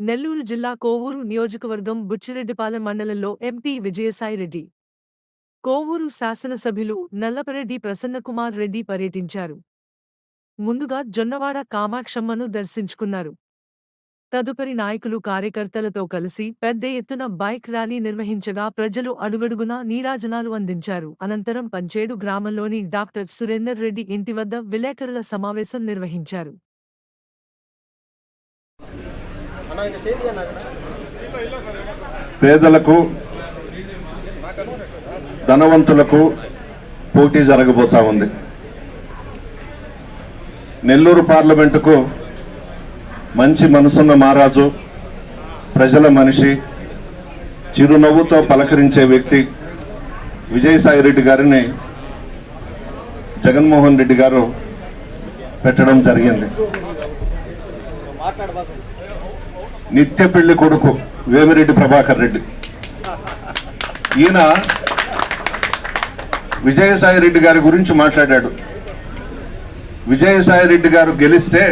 నెల్లూరు జిల్లా కోవూరు నియోజకవర్గం బుచ్చిరెడ్డిపాలెం మండలంలో ఎంపీ విజయసాయిరెడ్డి, కోవూరు శాసనసభ్యులు నల్లపరెడ్డి ప్రసన్నకుమార్ రెడ్డి పర్యటించారు. ముందుగా జొన్నవాడ కామాక్షమ్మను దర్శించుకున్నారు. తదుపరి నాయకులు కార్యకర్తలతో కలిసి పెద్ద ఎత్తున బైక్ ర్యాలీ నిర్వహించగా ప్రజలు అడుగడుగునా నీరాజనాలు అందించారు. అనంతరం పంచేడు గ్రామంలోని డాక్టర్ సురేందర్ రెడ్డి ఇంటి వద్ద విలేకరుల సమావేశం నిర్వహించారు. పేదలకు ధనవంతులకు పోటీ జరగబోతా ఉంది. నెల్లూరు పార్లమెంటుకు మంచి మనసున్న మహారాజు, ప్రజల మనిషి, చిరునవ్వుతో పలకరించే వ్యక్తి విజయసాయిరెడ్డి గారిని జగన్మోహన్ రెడ్డి గారు పెట్టడం జరిగింది. నిత్య పెళ్లి కొడుకు వేమిరెడ్డి ప్రభాకర్ రెడ్డి. ఈయన విజయసాయిరెడ్డి గారి గురించి మాట్లాడాడు. విజయసాయిరెడ్డి గారు గెలిస్తే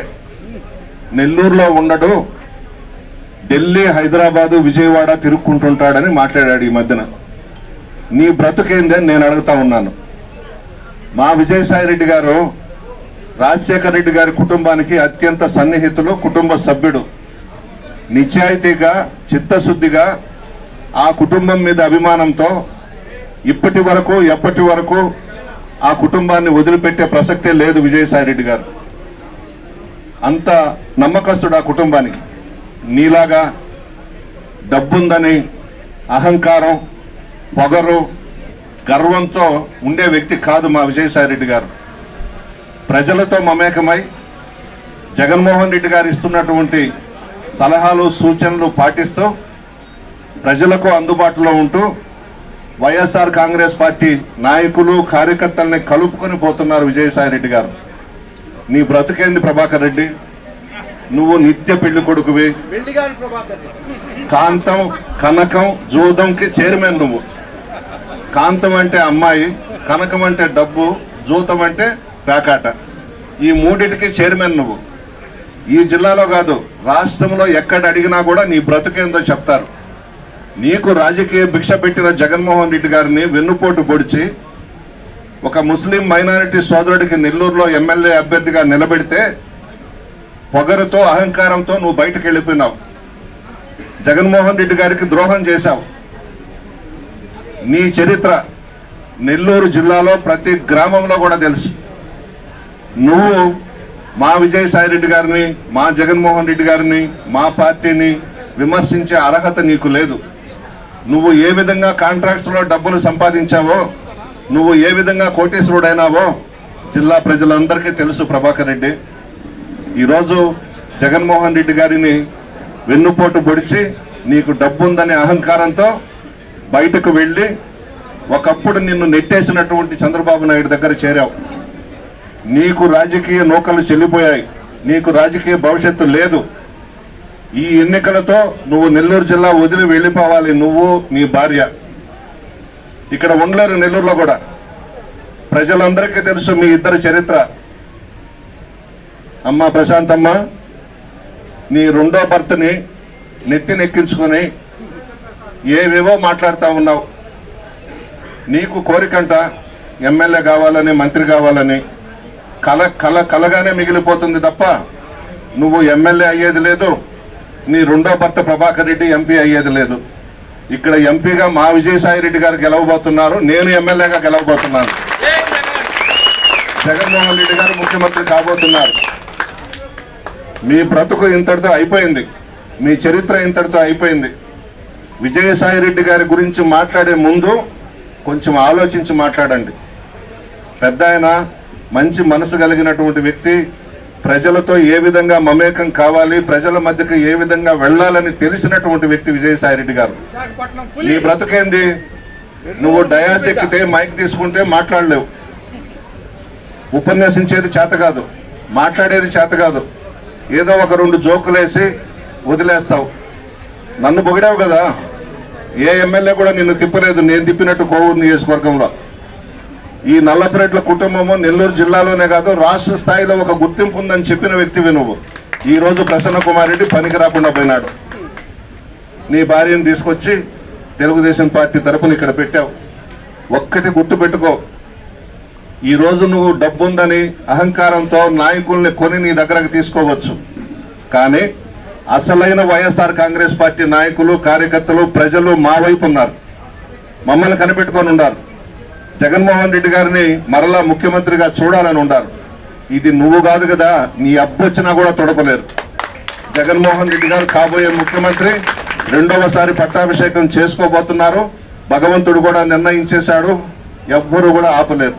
నెల్లూరులో ఉండడు, ఢిల్లీ, హైదరాబాదు, విజయవాడ తిరుక్కుంటుంటాడని మాట్లాడాడు. ఈ మధ్యన నీ బ్రతుకేందని నేను అడుగుతా ఉన్నాను. మా విజయసాయిరెడ్డి గారు రాజశేఖర రెడ్డి గారి కుటుంబానికి అత్యంత సన్నిహితులు, కుటుంబ సభ్యుడు. నిజాయితీగా, చిత్తశుద్ధిగా ఆ కుటుంబం మీద అభిమానంతో ఇప్పటి వరకు ఎప్పటి వరకు ఆ కుటుంబాన్ని వదిలిపెట్టే ప్రసక్తే లేదు విజయసాయిరెడ్డి గారు. అంత నమ్మకస్తుడు ఆ కుటుంబానికి. నీలాగా డబ్బుందని అహంకారం, పొగరు, గర్వంతో ఉండే వ్యక్తి కాదు మా విజయసాయిరెడ్డి గారు. ప్రజలతో మమేకమై జగన్మోహన్ రెడ్డి గారు ఇస్తున్నటువంటి సలహాలు, సూచనలు పాటిస్తూ ప్రజలకు అందుబాటులో ఉంటూ వైఎస్ఆర్ కాంగ్రెస్ పార్టీ నాయకులు, కార్యకర్తల్ని కలుపుకొని పోతున్నారు విజయసాయిరెడ్డి గారు. నీ బ్రతుకేంది ప్రభాకర్ రెడ్డి? నువ్వు నిత్య పెళ్లి కొడుకువి. కాంతం, కనకం, జూదంకి చైర్మన్ నువ్వు. కాంతం అంటే అమ్మాయి, కనకం అంటే డబ్బు, జూతం అంటే పేకాట. ఈ మూడిటికి చైర్మన్ నువ్వు. ఈ జిల్లాలో కాదు, రాష్ట్రంలో ఎక్కడ అడిగినా కూడా నీ బ్రతుకేందో చెప్తారు. నీకు రాజకీయ భిక్ష పెట్టిన జగన్మోహన్ రెడ్డి గారిని వెన్నుపోటు పొడిచి ఒక ముస్లిం మైనారిటీ సోదరుడికి నెల్లూరులో ఎమ్మెల్యే అభ్యర్థిగా నిలబెడితే పొగరుతో, అహంకారంతో నువ్వు బయటకు వెళ్ళిపోయినావు. జగన్మోహన్ రెడ్డి గారికి ద్రోహం చేశావు. నీ చరిత్ర నెల్లూరు జిల్లాలో ప్రతి గ్రామంలో కూడా తెలుసు. నువ్వు మా విజయసాయిరెడ్డి గారిని, మా జగన్మోహన్ రెడ్డి గారిని, మా పార్టీని విమర్శించే అర్హత నీకు లేదు. నువ్వు ఏ విధంగా కాంట్రాక్ట్స్లో డబ్బులు సంపాదించావో, నువ్వు ఏ విధంగా కోటీశ్వరుడైనావో జిల్లా ప్రజలందరికీ తెలుసు ప్రభాకర్ రెడ్డి. ఈరోజు జగన్మోహన్ రెడ్డి గారిని వెన్నుపోటు పొడిచి నీకు డబ్బుందనే అహంకారంతో బయటకు వెళ్ళి ఒకప్పుడు నిన్ను నెట్టేసినటువంటి చంద్రబాబు నాయుడు దగ్గర చేరావు. నీకు రాజకీయ నూకలు చెల్లిపోయాయి. నీకు రాజకీయ భవిష్యత్తు లేదు. ఈ ఎన్నికలతో నువ్వు నెల్లూరు జిల్లా వదిలి వెళ్ళిపోవాలి. నువ్వు, నీ భార్య ఇక్కడ ఉండలేరు నెల్లూరులో కూడా. ప్రజలందరికీ తెలుసు మీ ఇద్దరు చరిత్ర. అమ్మ ప్రశాంతమ్మ, నీ రెండో భర్తని నెత్తినెక్కించుకొని ఏవేవో మాట్లాడుతూ ఉన్నావు. నీకు కోరికంట ఎమ్మెల్యే కావాలని, మంత్రి కావాలని. కలగానే మిగిలిపోతుంది తప్ప నువ్వు ఎమ్మెల్యే అయ్యేది లేదు. నీ రెండో భర్త ప్రభాకర్ రెడ్డి ఎంపీ అయ్యేది లేదు. ఇక్కడ ఎంపీగా మా విజయసాయిరెడ్డి గారు గెలవబోతున్నారు, నేను ఎమ్మెల్యేగా గెలవబోతున్నాను. జగన్మోహన్ రెడ్డి గారు ముఖ్యమంత్రి కాబోతున్నారు. మీ బ్రతుకు ఇంతటితో అయిపోయింది. మీ చరిత్ర ఇంతటితో అయిపోయింది. విజయసాయిరెడ్డి గారి గురించి మాట్లాడే ముందు కొంచెం ఆలోచించి మాట్లాడండి. పెద్ద ఆయన, మంచి మనసు కలిగినటువంటి వ్యక్తి, ప్రజలతో ఏ విధంగా మమేకం కావాలి, ప్రజల మధ్యకి ఏ విధంగా వెళ్లాలని తెలిసినటువంటి వ్యక్తి విజయసాయిరెడ్డి గారు. నీ బ్రతుకేంది? నువ్వు డయాస్ ఎక్కితే, మైక్ తీసుకుంటే మాట్లాడలేవు. ఉపన్యసించేది చేత కాదు, మాట్లాడేది చేత కాదు. ఏదో ఒక రెండు జోకులేసి వదిలేస్తావు. నన్ను పొగిడావు కదా, ఏ ఎమ్మెల్యే కూడా నిన్ను తిప్పలేదు, నేను తిప్పినట్టు కోవూరు నియోజకవర్గంలో. ఈ నల్లపరెడ్ల కుటుంబము నెల్లూరు జిల్లాలోనే కాదు, రాష్ట్ర స్థాయిలో ఒక గుర్తింపు ఉందని చెప్పిన వ్యక్తివి నువ్వు. ఈ రోజు ప్రసన్న కుమార్ రెడ్డి పనికి రాకుండా పోయినాడు. నీ భార్యను తీసుకొచ్చి తెలుగుదేశం పార్టీ తరపున ఇక్కడ పెట్టావు. ఒక్కటి గుర్తుపెట్టుకో, ఈరోజు నువ్వు డబ్బుందని అహంకారంతో నాయకుల్ని కొని నీ దగ్గరకు తీసుకోవచ్చు, కానీ అసలైన వైఎస్ఆర్ కాంగ్రెస్ పార్టీ నాయకులు, కార్యకర్తలు, ప్రజలు మా వైపు ఉన్నారు, మమ్మల్ని కనిపెట్టుకొని ఉన్నారు. జగన్మోహన్ రెడ్డి గారిని మరలా ముఖ్యమంత్రిగా చూడాలని ఉన్నారు. ఇది నువ్వు కాదు కదా, నీ అబ్బొచ్చినా కూడా తొడపలేరు. జగన్మోహన్ రెడ్డి గారు కాబోయే ముఖ్యమంత్రి, రెండవసారి పట్టాభిషేకం చేసుకోబోతున్నారు. భగవంతుడు కూడా నిర్ణయించేశాడు, ఎవ్వరూ కూడా ఆపలేరు.